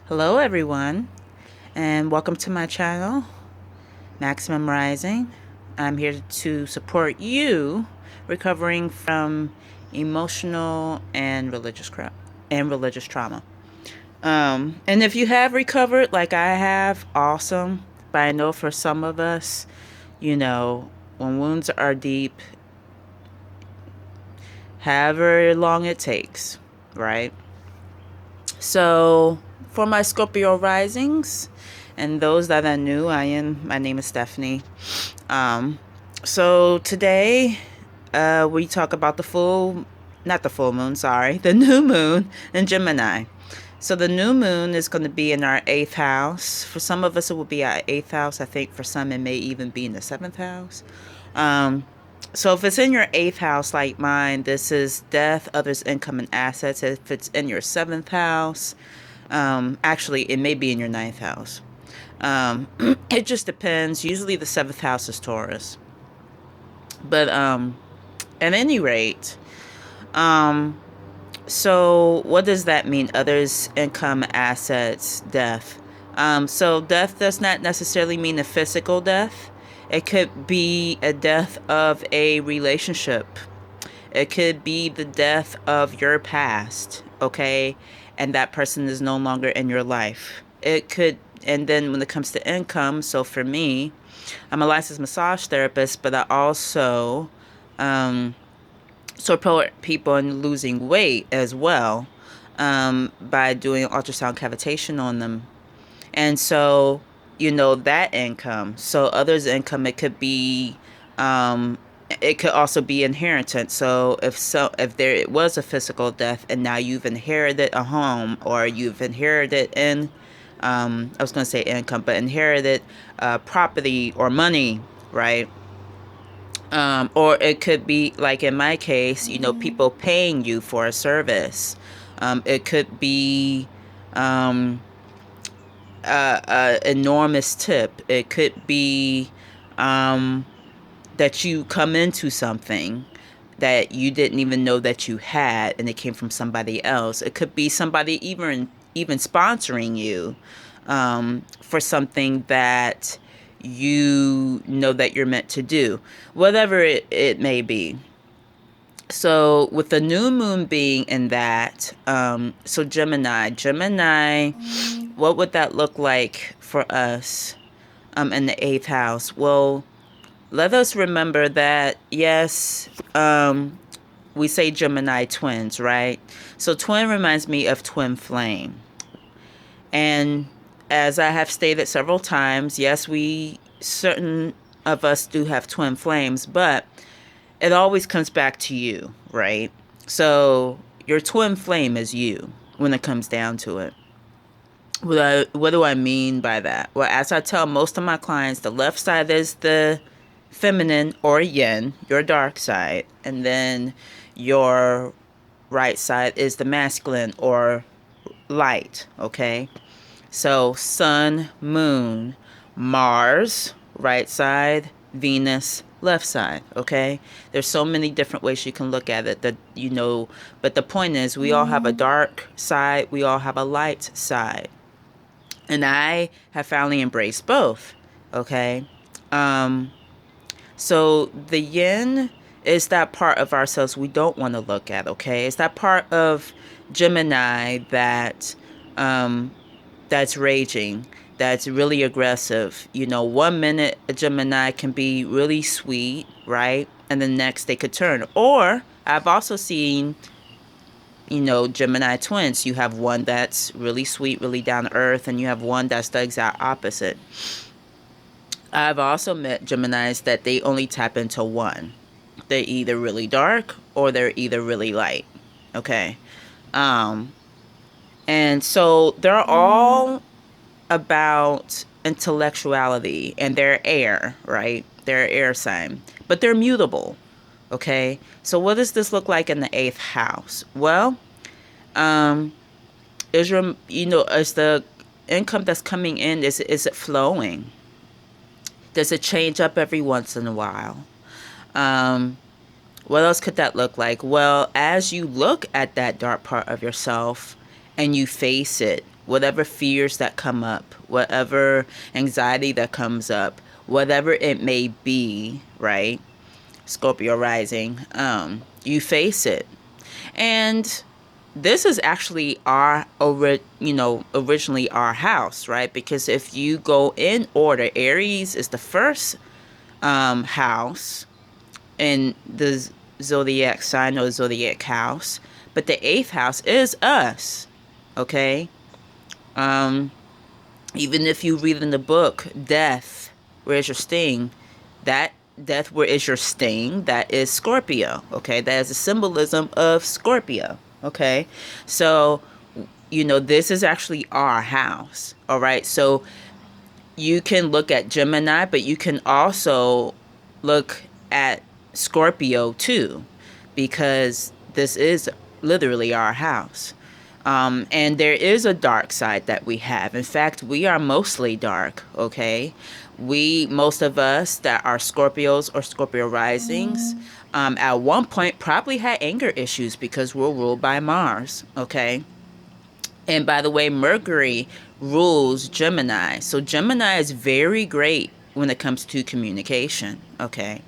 Hello, everyone, and welcome to my channel, Maximum Rising. I'm here to support you recovering from emotional and religious trauma. And if you have recovered, like I have, awesome. But I know for some of us, when wounds are deep, however long it takes, right? So, for my Scorpio risings and those that are new, my name is Stephanie. Um, so today, we talk about not the full moon, sorry, the new moon in Gemini. So the new moon is going to be in our eighth house. For some of us, it will be our eighth house. I think for some, it may even be in the seventh house. Um, so if it's in your eighth house, like mine, this is death, others, income, and assets. If it's in your seventh house, actually, it may be in your ninth house. It just depends. Usually, the seventh house is Taurus. But at any rate, um, so what does that mean? Others, income, assets, death. So death does not necessarily mean a physical death. It could be a death of a relationship. It could be the death of your past, okay? And that person is no longer in your life. It could, and then when it comes to income, so for me, I'm a licensed massage therapist, but I also support people in losing weight as well, by doing ultrasound cavitation on them. And so, that income. So others' income, it could also be inheritance. So if there it was a physical death and now you've inherited a home, or you've inherited I was going to say income, but inherited property or money, right? Or it could be like in my case, people paying you for a service. It could be a enormous tip. It could be that you come into something that you didn't even know that you had, and it came from somebody else. It could be somebody even sponsoring you for something that you know that you're meant to do, whatever it may be. So with the new moon being in that, so Gemini, what would that look like for us in the eighth house? Well, let us remember that, yes, we say Gemini twins, right? So twin reminds me of twin flame. And as I have stated several times, yes, certain of us do have twin flames, but it always comes back to you, right? So your twin flame is you when it comes down to it. What do I mean by that? Well, as I tell most of my clients, the left side is the feminine or yin, your dark side, and then your right side is the masculine or light, okay? So sun, moon, Mars, right side, Venus, left side, okay? There's so many different ways you can look at it but the point is we all have a dark side, we all have a light side. And I have finally embraced both, okay? So the yin is that part of ourselves we don't want to look at, okay? It's that part of Gemini that's raging, that's really aggressive. 1 minute a Gemini can be really sweet, right? And the next they could turn. Or I've also seen, Gemini twins. You have one that's really sweet, really down to earth, and you have one that's the exact opposite. I've also met Geminis that they only tap into one. They're either really dark or they're either really light. Okay. And so they're all about intellectuality, and they're air, right? They're air sign, but they're mutable. Okay. So what does this look like in the eighth house? Well, is the income that's coming in, is it flowing? Does it change up every once in a while? What else could that look like? Well, as you look at that dark part of yourself and you face it, whatever fears that come up, whatever anxiety that comes up, whatever it may be, right? Scorpio rising, you face it. And this is actually originally our house, right? Because if you go in order, Aries is the first house in the zodiac sign or zodiac house, but the eighth house is us, okay? Um, Even if you read in the book, death, where is your sting? That death, where is your sting? That is Scorpio, okay? That is a symbolism of Scorpio, okay? So, this is actually our house, all right? So you can look at Gemini, but you can also look at Scorpio too, because this is literally our house. And there is a dark side that we have. In fact, we are mostly dark, okay? Most of us that are Scorpios or Scorpio risings, at one point probably had anger issues because we're ruled by Mars, okay? And by the way, Mercury rules Gemini. So Gemini is very great when it comes to communication, okay?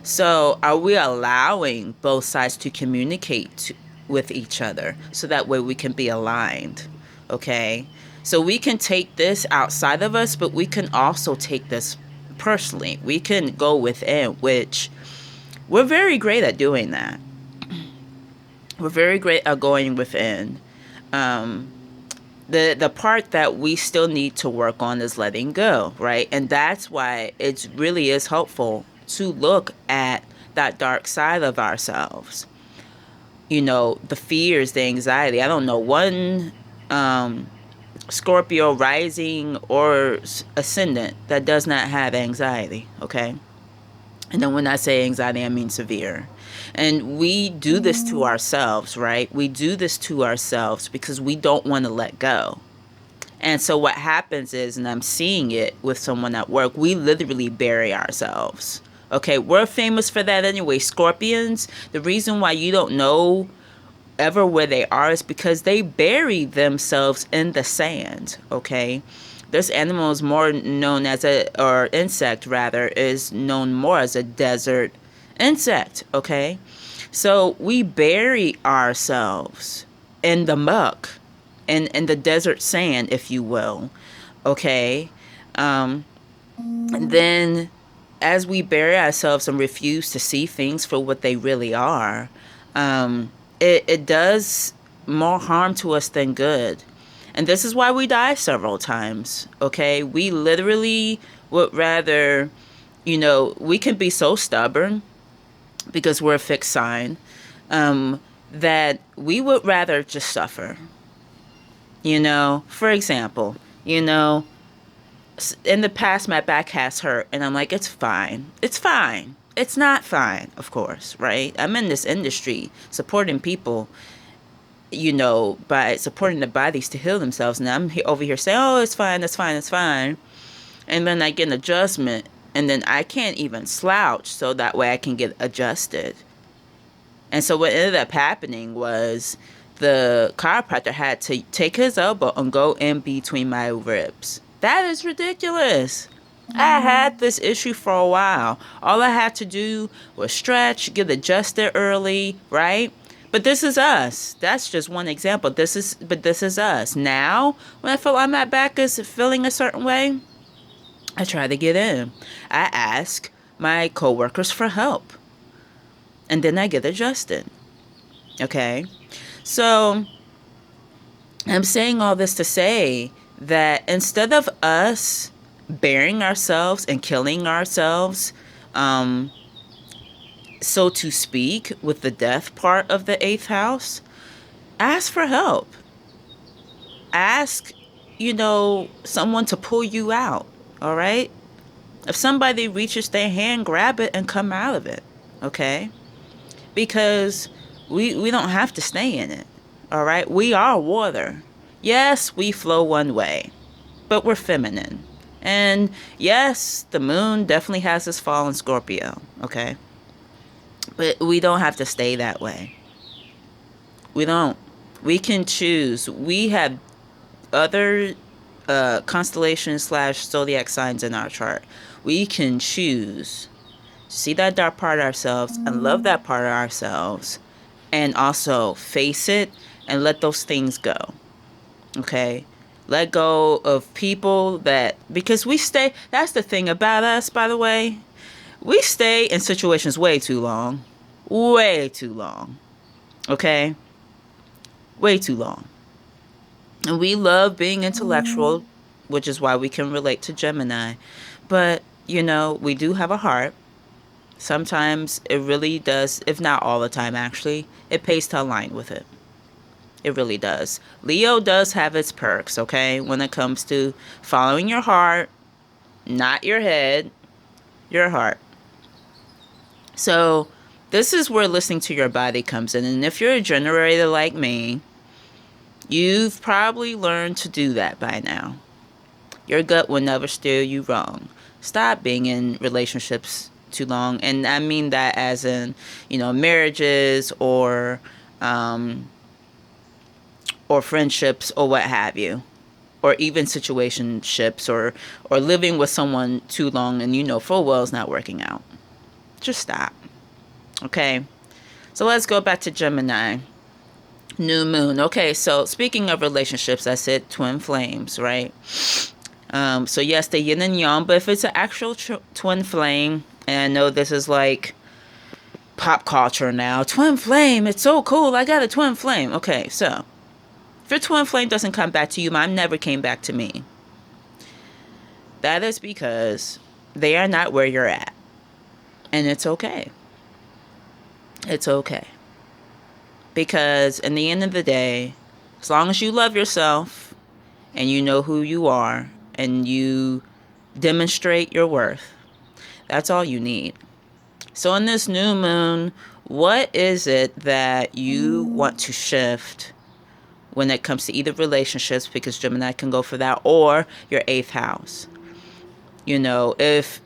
So are we allowing both sides to communicate with each other so that way we can be aligned, okay? So we can take this outside of us, but we can also take this personally. We can go within, which we're very great at doing that. We're very great at going within. The part that we still need to work on is letting go, right? And that's why it really is helpful to look at that dark side of ourselves. The fears, the anxiety. I don't know one Scorpio rising or ascendant that does not have anxiety, okay? And then when I say anxiety, I mean severe. And we do this to ourselves, right? We do this to ourselves because we don't want to let go. And so what happens is, and I'm seeing it with someone at work, we literally bury ourselves. Okay, we're famous for that anyway. Scorpions, the reason why you don't know ever where they are is because they bury themselves in the sand, okay? This animal is more known as or insect rather, is known more as a desert insect, okay? So we bury ourselves in the muck, in the desert sand, if you will, okay? And then as we bury ourselves and refuse to see things for what they really are, it does more harm to us than good. And this is why we die several times, okay? We literally would rather, we can be so stubborn because we're a fixed sign, that we would rather just suffer. For example, in the past, my back has hurt, and I'm like, it's fine. It's fine. It's not fine, of course, right? I'm in this industry supporting people, by supporting the bodies to heal themselves. And I'm over here saying, oh, it's fine, it's fine, it's fine. And then I get an adjustment, and then I can't even slouch so that way I can get adjusted. And so what ended up happening was the chiropractor had to take his elbow and go in between my ribs. That is ridiculous. I had this issue for a while. All I had to do was stretch, get adjusted early, right? But this is us. That's just one example. This is us. Now, when I feel like my back is feeling a certain way, I try to get in. I ask my coworkers for help. And then I get adjusted. Okay? So, I'm saying all this to say that instead of us burying ourselves and killing ourselves, so to speak, with the death part of the eighth house, ask for help. Ask, someone to pull you out, all right? If somebody reaches their hand, grab it and come out of it, okay? Because we don't have to stay in it, all right? We are water. Yes, we flow one way, but we're feminine. And yes, the moon definitely has this fall in Scorpio, okay? But we don't have to stay that way. We don't. We can choose. We have other constellations slash zodiac signs in our chart, we can choose to see that dark part of ourselves and love that part of ourselves, and also face it and let those things go. Okay? Let go of people that, because we stay, that's the thing about us, by the way. We stay in situations way too long. Way too long. Okay? Way too long. And we love being intellectual, which is why we can relate to Gemini. But, you know, we do have a heart. Sometimes it really does, if not all the time actually, it pays to align with it. It really does. Leo does have its perks, okay? When it comes to following your heart, not your head, your heart. So this is where listening to your body comes in. And if you're a generator like me, you've probably learned to do that by now. Your gut will never steer you wrong. Stop being in relationships too long. And I mean that as in, you know, marriages or friendships or what have you. Or even situationships, or living with someone too long and you know full well it's not working out. Just stop. Okay? So let's go back to Gemini. New moon. Okay, so speaking of relationships, I said twin flames, right? So yes, the yin and yang, but if it's an actual twin flame, and I know this is like pop culture now, twin flame, it's so cool, I got a twin flame. Okay, so if your twin flame doesn't come back to you, mine never came back to me. That is because they are not where you're at. And it's okay. It's okay. Because in the end of the day, as long as you love yourself and you know who you are and you demonstrate your worth, that's all you need. So in this new moon, what is it that you want to shift when it comes to either relationships, because Gemini can go for that, or your 8th house? You know, if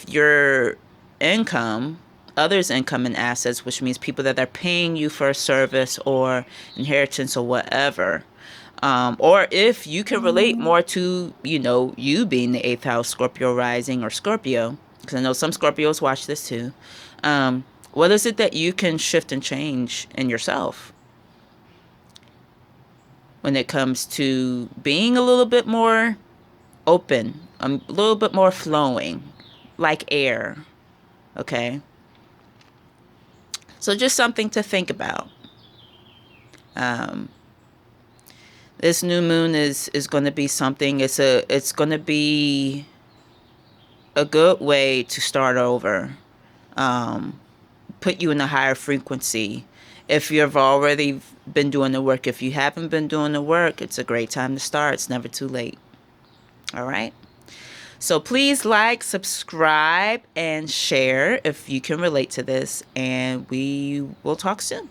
your income, others' income and assets, which means people that are paying you for a service or inheritance or whatever, or if you can relate more to, you know, you being the 8th house, Scorpio rising or Scorpio, because I know some Scorpios watch this too. What is it that you can shift and change in yourself when it comes to being a little bit more open, a little bit more flowing, like air? Okay? So just something to think about. This new moon is going to be something. It's going to be a good way to start over. Put you in a higher frequency. If you've already been doing the work, if you haven't been doing the work, it's a great time to start. It's never too late. All right? So please like, subscribe, and share if you can relate to this. And we will talk soon.